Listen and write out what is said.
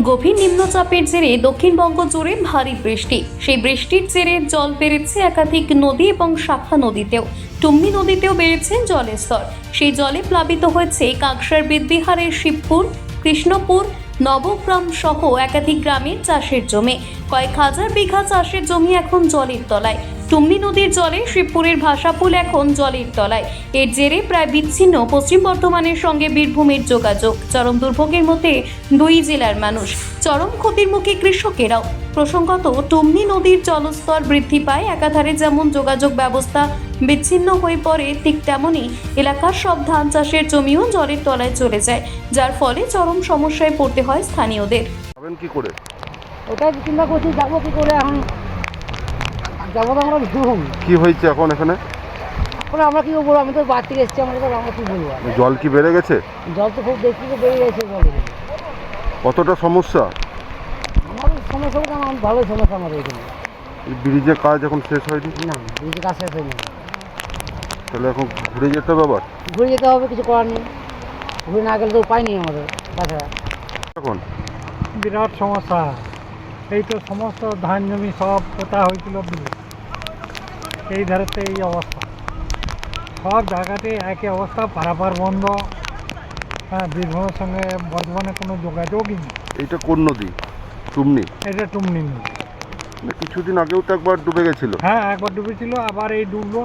গভীর নিম্নচাপের জেরে দক্ষিণবঙ্গ জুড়ে ভারী বৃষ্টি। সেই বৃষ্টির জেরে জল বেড়েছে একাধিক নদী এবং শাখা নদীতেও। টুম্নি নদীতেও বেড়েছে জলের স্তর। সেই জলে প্লাবিত হয়েছে কাকসার বেদবিহারের শিবপুর, কৃষ্ণপুর, নবগ্রাম সহ একাধিক গ্রামের চাষের জমি। কয়েক হাজার বিঘা চাষের জমি এখন জলের তলায়। টুম্নি নদীর জলে শিবপুরের ভাষাপুল এখন জলের তলায়। এর জেরে প্রায় বিচ্ছিন্ন পশ্চিম বর্ধমানের সঙ্গে বীরভূমের যোগাযোগ। চরম দুর্ভোগের মধ্যে দুই জেলার মানুষ, চরম ক্ষতির মুখে কৃষকেরাও। প্রসঙ্গত, টুম্নি নদীর জলস্তর বৃদ্ধি পায় একাধারে যেমন যোগাযোগ ব্যবস্থা বিচ্ছিন্ন হয়ে পড়ে, ঠিক তেমনই এলাকার সব ধান চাষের জমিও জলের তলায় চলে যায়, যার ফলে চরম সমস্যায় পড়তে হয় স্থানীয়দের। কি করে ওটাই চিন্তা করছি, যাবো কি করে। এখন যাবো তো আমরা ঘুম। কি হয়েছে এখন এখানে? এখন আমরা কি বলবো, আমি তো বাড়ি থেকে এসেছি, আমরা কি বলবো। জল কি বেড়ে গেছে? জল তো খুব দেখছি তো বেড়ে গেছে জল। কতটা সমস্যা? আমাদের সমস্যা বলতে আমার ভালোই সমস্যা আমাদের এখানে। এই ব্রিজের কাজ এখন শেষ হয়নি? না, ব্রিজের কাজ শেষ হয়নি। তাহলে এখন ঘুরে যেতে হবে আবার? ঘুরে যেতে হবে, কিছু করার নেই। ঘুরে না গেলে তো উপায় নেই আমাদের তাছাড়া। এখন বিরাট সমস্যা। এই তো সমস্ত ধান জমি সব পোতা হয়েছিল, এই ধারেতে এই অবস্থা। সব জায়গাতে একই অবস্থা, পারাপার বন্ধ। হ্যাঁ, বীরভূমের সঙ্গে বর্ধমানের কোনো যোগাযোগই নেই। এইটা কোন নদী? টুমনি? এটা টুমনি নদী। কিছুদিন আগেও তো একবার ডুবে গেছিল। হ্যাঁ, একবার ডুবেছিল, আবার এই ডুবলো।